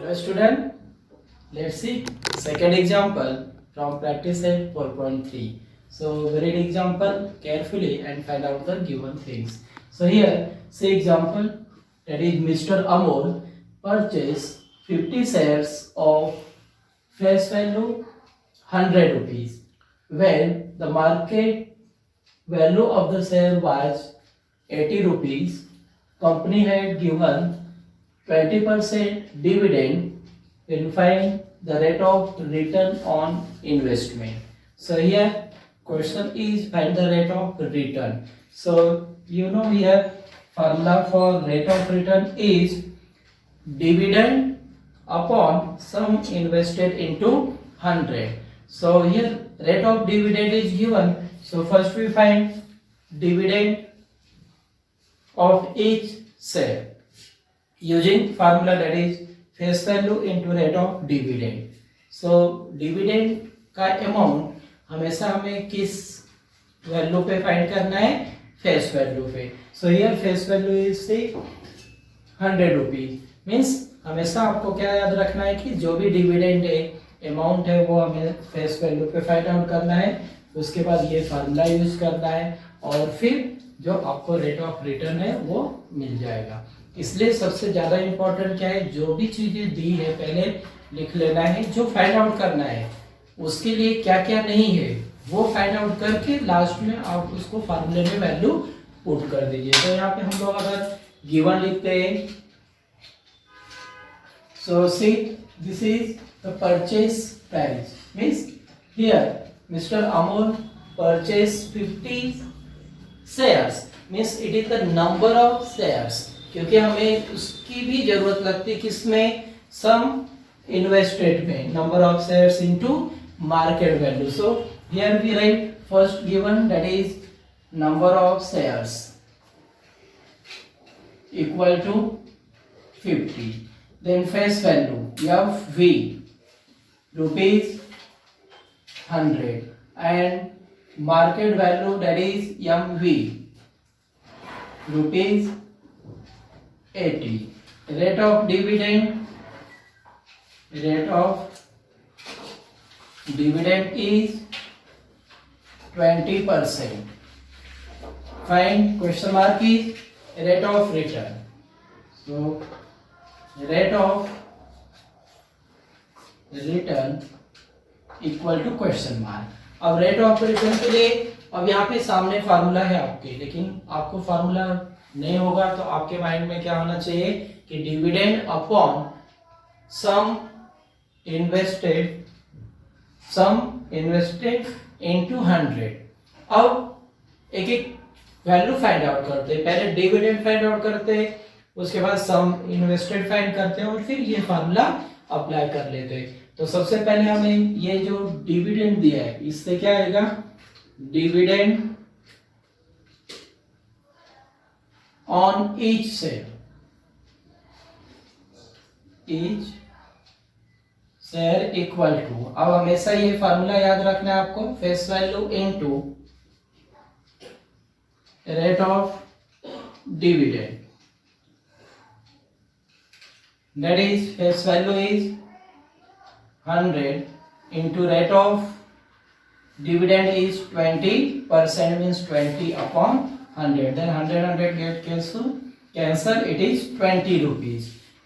Hello student, let's see second example from practice set 4.3. So read example carefully and find out the given things. So here say example, that is Mr. Amol purchased 50 shares of face value 100 rupees when the market value of the share was 80 rupees. Company had given 20% dividend. Then find the rate of return on investment. So here question is find the rate of return. So you know here formula for rate of return is dividend upon sum invested into 100. So here rate of dividend is given. So first we find dividend of each share using formula, that is face value into rate of dividend. So dividend का amount हमेशा हमें किस value पे find करना है, face value पे. So here face value is से 100 rupees. Means हमेशा आपको क्या याद रखना है कि जो भी डिविडेंड है अमाउंट है वो हमें फेस वैल्यू पे फाइंड आउट करना है. उसके बाद ये फार्मूला यूज करना है और फिर जो आपको रेट ऑफ रिटर्न है वो मिल जाएगा. इसलिए सबसे ज्यादा इंपॉर्टेंट क्या है, जो भी चीजें दी है पहले लिख लेना है. जो फाइंड आउट करना है उसके लिए क्या क्या नहीं है वो फाइंड आउट करके लास्ट में आप उसको फार्मूले में वैल्यू पुट कर दीजिए. तो यहाँ पे हम लोग अगर गिवन लिखते हैं, so see this is the purchase price. Means here mister Amol purchase 50 shares. Means it is the number of shares, क्योंकि हमें उसकी भी जरूरत लगती है किसमें, सम इन्वेस्टेड में, number of shares into market value. So here we write first given, that is number of shares equal to 50. Then face value F V rupees 100 and market value that is M we rupees 80. Rate of dividend is 20%. Find question mark is rate of return. So rate of return equal to question mark. अब rate of return के लिए अब यहाँ पे सामने formula है आपके, लेकिन आपको फार्मूला नहीं होगा तो आपके माइंड में क्या होना चाहिए कि डिविडेंड अपॉन सम इन्वेस्टेड इनटू 100. अब एक एक वैल्यू फाइंड आउट करते हैं. पहले डिविडेंड फाइंड आउट करते हैं, उसके बाद सम इन्वेस्टेड फाइंड करते हैं और फिर ये फार्मूला अप्लाई कर लेते हैं. तो सबसे पहले हमें ये जो डिविडेंड दिया है इससे क्या आएगा, dividend on each share equal to. अब हमेशा ये फार्मूला याद रखना है आपको, face value into rate of dividend. That is face value is 100 into rate of dividend is 20%, means 20 upon 100. Then 100 get cancel, it is 20 rupees.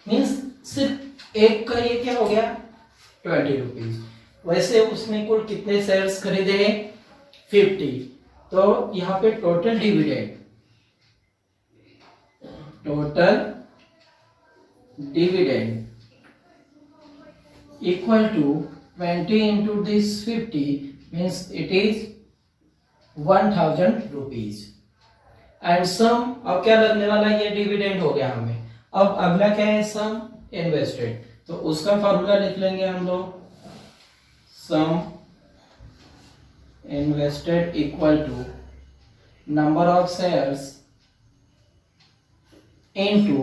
Means सिर्फ एक का ये क्या हो गया 20 रुपीज. वैसे उसने कुल कितने शेयर्स खरीदे हैं 50. तो यहाँ पे total dividend equal to 20 into this 50, means it is 1000 rupees. And sum अब क्या लगने वाला है, ये डिविडेंड हो गया हमें. अब अगला क्या है, सम इन्वेस्टेड. तो उसका फॉर्मूला लिख लेंगे हम लोग, sum invested equal to number of shares into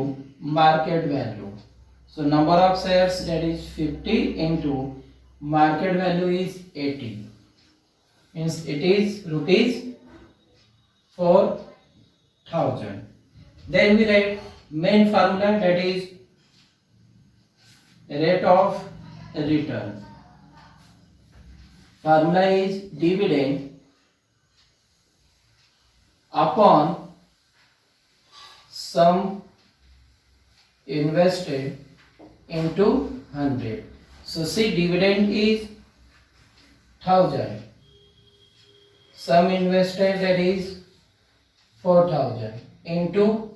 market value. So number of shares, that is 50 into market value is 80, means it is rupees 4000. Then we write main formula, that is rate of return. Formula is dividend upon sum invested into 100. So see, dividend is 1000. Sum invested, that is 4000 into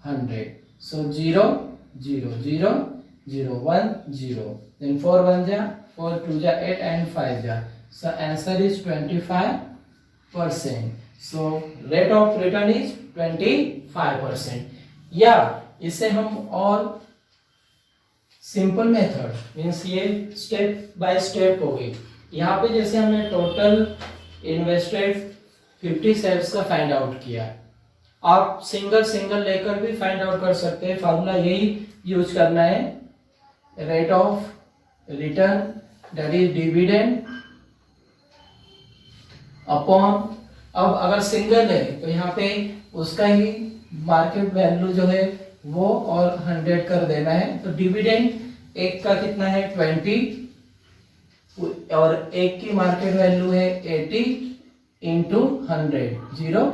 100. So 0 0 0 0 1 0. Then 4 1 ja, 4 2 ja 8 and 5 ja. So answer is 25%. So rate of return is 25%. या इसे हम और simple method means ये step by step हो गई। यहाँ पे जैसे हमने टोटल इन्वेस्टेड 50 शेयर्स का फाइंड आउट किया, आप सिंगल सिंगल लेकर भी फाइंड आउट कर सकते हैं। फार्मूला यही यूज करना है, rate of return that is dividend upon, अब अगर सिंगल है तो यहाँ पे उसका ही मार्केट वैल्यू जो है वो और 100 कर देना है। तो डिविडेंड एक का कितना है 20 और एक की मार्केट वैल्यू है 80 इंटू 100 जीरो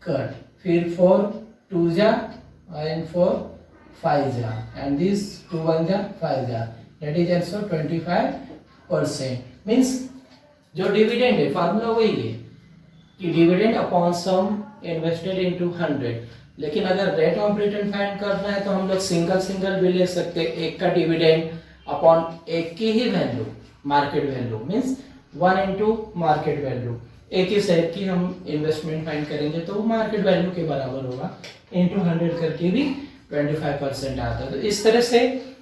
कट, फिर 4 2 जा एंड 4 5 जा एंड दिस 2 1 जा 5 जा, दैट इज आल्सो 25%। मींस जो डिविडेंड है फार्मूला वही है कि डिविडेंड अपॉन सम इन्वेस्टेड इनटू 100। लेकिन अगर रेट ऑफ रिटर्न फाइंड करना है तो हम लोग सिंगल सिंगल भी ले सकते हैं। एक का डिविडेंड अपॉन एक की ही value market value means 1 into market value, एक ही शेयर की हम इन्वेस्टमेंट फाइंड करेंगे तो वो मार्केट वैल्यू के बराबर होगा, इनटू 100 करके भी 25% आता है। तो इस तरह से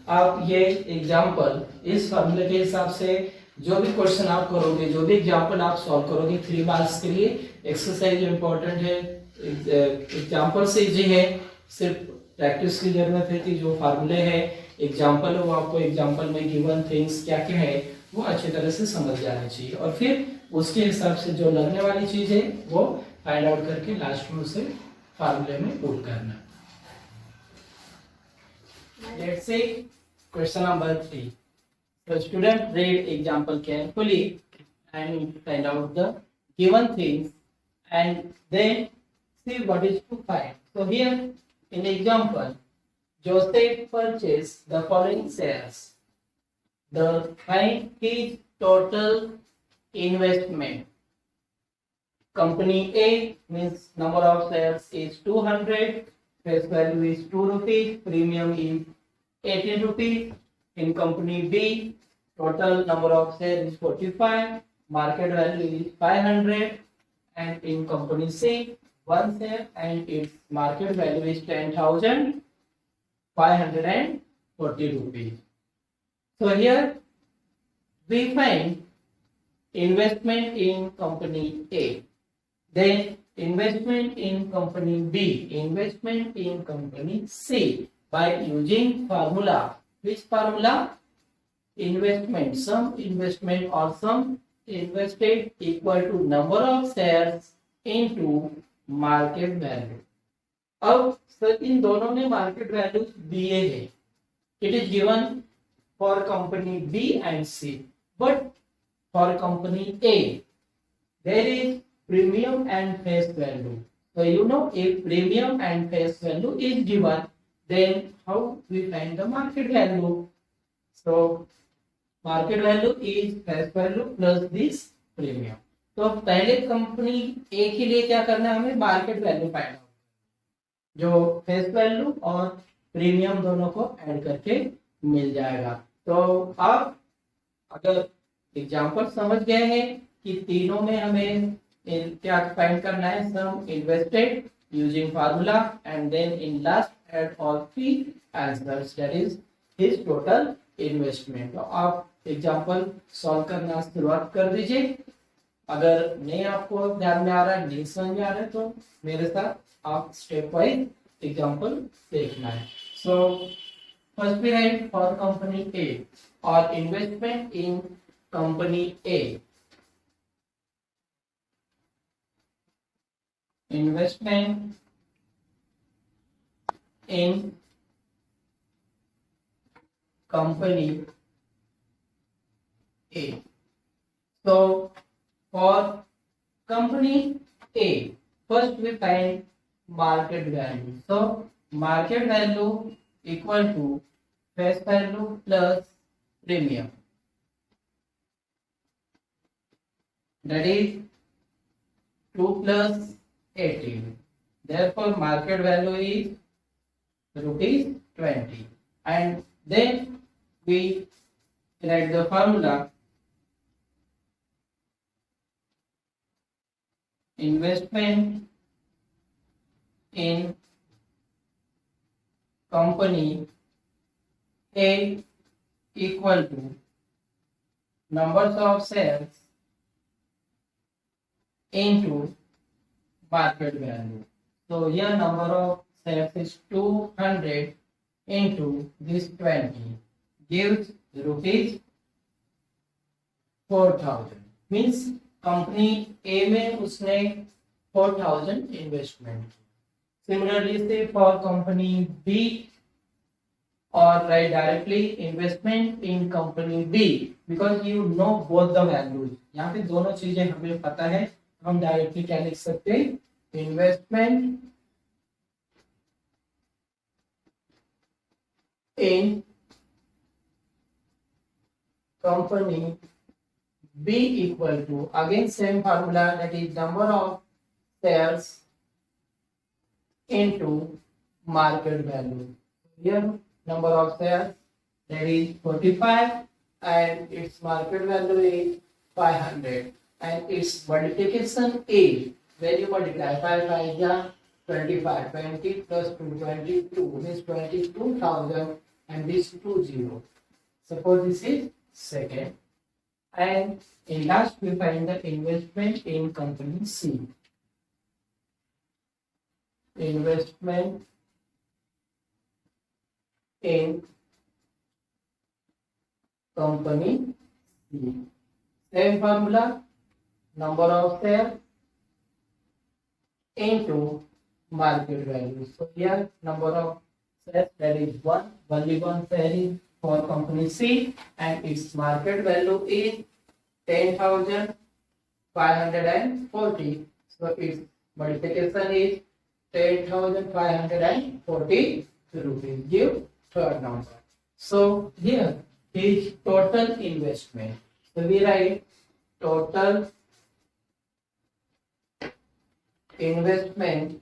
आप ये एग्जांपल इस फार्मूले के हिसाब से जो भी क्वेश्चन आप करोगे, जो भी एग्जांपल आप सॉल्व करोगे 3 मार्क्स के लिए एक्सरसाइज इंपॉर्टेंट है, एग्जांपल से इजी है, सिर्फ प्रैक्टिस की जरूरत है कि जो फार्मूले है एग्जांपल है वो आपको एग्जांपल में गिवन थिंग्स क्या क्या है वो अच्छी तरह से समझ जानी चाहिए और फिर उसके हिसाब से जो लगने वाली चीज है वो फाइंड आउट करके लास्ट में उसे फार्मूले में पुट करना। Let's see question number 3। So student read example carefully and find out the given things and then see what is to find. So here in example, Joseph purchased the following shares. The find his total investment. Company A means number of shares is 200, face value is 2 rupees, premium is 18 rupees. In company B, total number of shares is 45, market value is 500, and in company C, one share and its market value is 10,540 rupees. So here we find investment in company A, then investment in company B, investment in company C by using formula. Which formula? Investment, sum investment or sum invested equal to number of shares into market value. अब sir इन दोनों ने market value दिए हैं, it is given for company B and C, but for company A there is premium and face value. So you know if premium and face value is given, then how we find the market value? So market value is face value plus this premium. तो पहले company ए के लिए क्या करना है, हमें market value find out, जो face value और प्रीमियम दोनों को ऐड करके मिल जाएगा। तो आप अगर एग्जांपल समझ गए हैं कि तीनों में हमें क्या फाइंड करना है, sum invested using formula and then in last add all three answers that is his total investment. तो आप एग्जांपल सॉल्व करना शुरुआत कर दीजिए। अगर नहीं आपको ध्यान में आ रहा है, नहीं समझ में आ रहा है, तो मेरे साथ आप स्टेप वाइज एग्जांपल देखना है। So first we write for company A और investment in company A, investment in company A. So for company A, first we find market value. So market value equal to face value plus premium. That is 2 plus 18. Therefore, market value is rupees 20. And then we write the formula. Investment in company A equal to numbers of shares into market value. So here number of shares is 200 into this 20 gives rupees 4000. Means company ए में उसने 4000 investment. Similarly, say for company B, or write directly investment in company B because you know both the values. यहाँ पे दोनों चीजें हमें पता है, हम डायरेक्टली क्या लिख सकते हैं, investment in company B equal to, again same formula, that is number of shares into market value. Here number of shares, that is 45 and its market value is 500 and its multiplication is, when you multiply 5 by 25, 20 plus 2, 22 means 22,000 and this 20. Suppose this is second. And in last we find the investment in company C. Investment in company C. Same formula, number of shares into market value. So here number of shares, that is 1, only one share is for company C and its market value is 10,540. So its multiplication is 10,540 rupees. Give third number. So here is total investment. So we write total investment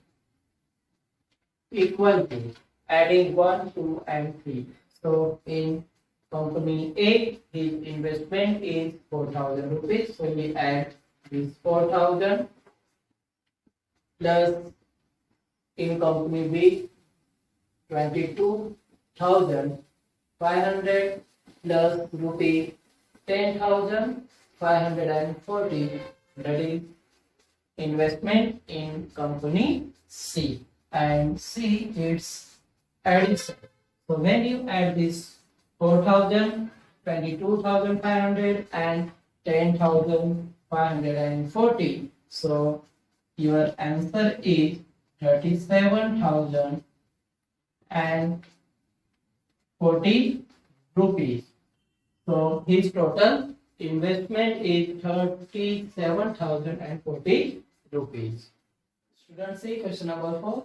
equal to, adding 1, 2 and 3. So in company A, his investment is 4,000 rupees. So we add this 4,000 plus in company B 22,500 plus rupees 10,540, that is investment in company C, and C is addition. So when you add this 4,000, 22,500 and 10,540, so your answer is 37,040 rupees. So his total investment is 37,040 rupees. Students, see question number 4.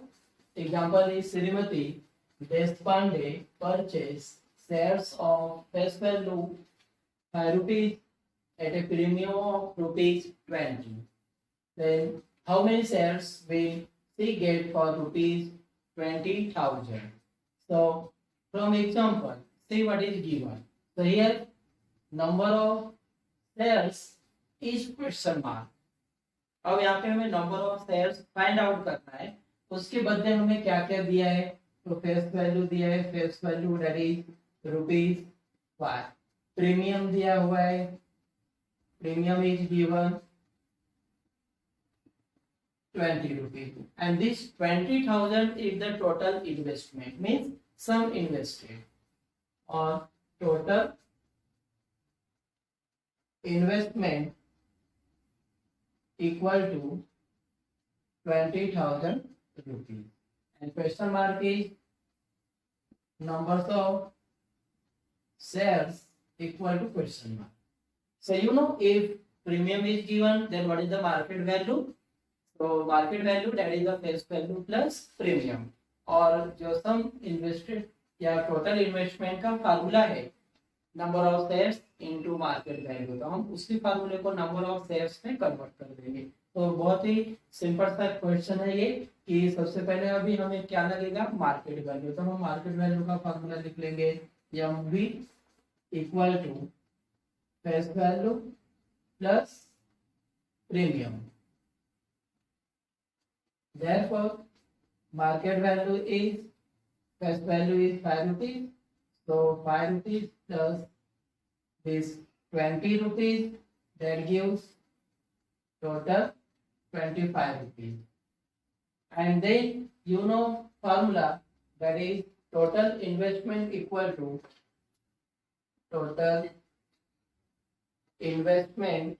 Example is Srimati Deshpande purchase shares of face value 5 rupees at a premium of rupees 20. Then how many shares will she get for rupees 20,000? So from example, see what is given. So here number of shares is question mark. अब यहाँ पे हमें number of shares find out करना है. उसके बदले हमें क्या क्या दिया है, तो फेस वैल्यू दिया है, face value that is rupees 5. Premium दिया हुआ है, premium is given 20 rupees, and this 20,000 is the total investment, means sum invested, or total investment equal to 20,000 rupees, and question mark is numbers of shares equal to question mark. So you know if premium is given, then what is the market value? So market value that is the face value plus premium. और जो सम invested या total investment का formula है number of shares into market value, तो हम उसी फार्मूले को नंबर ऑफ शेयर्स में कन्वर्ट कर देंगे। तो बहुत ही सिंपल सा क्वेश्चन है ये कि सबसे पहले अभी हमें क्या लगेगा मार्केट वैल्यू, तो हम मार्केट वैल्यू का फार्मूला लिख लेंगे M V equal to face value plus premium. Therefore, market value is face value is 5 rupees. So 5 rupees plus this 20 rupees, that gives total 25 rupees. And then you know formula, that is total investment equal to total investment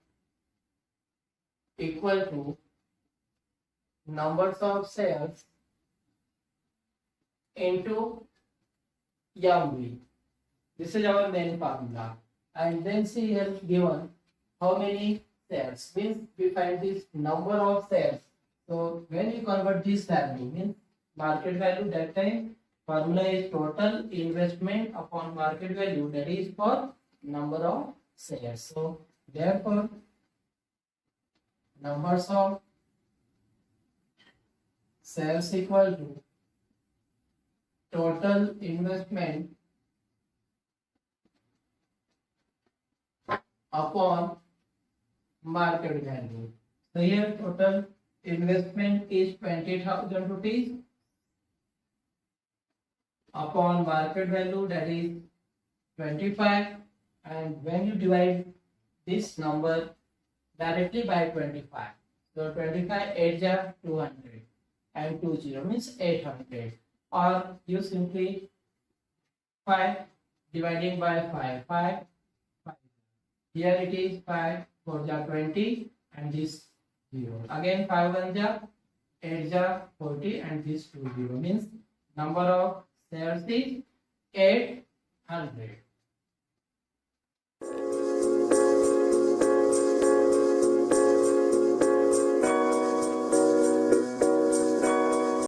equal to numbers of shares into MV. This is our main formula. And then see here given how many shares, means we find this number of shares. So when we convert this value, means market value, that time formula is total investment upon market value, that is for number of shares. So therefore numbers of shares equal to total investment upon market value. So here total investment is 20,000 rupees upon market value, that is 25, and when you divide this number directly by 25, so 25 8 are 200 and 20 means 800, or you simply 5 dividing by 5, 5, 5. Here it is 5 4 ja 20 and this 0. Again 5 1 ja 8 ja 40 and this 2 0, means number of shares is 800.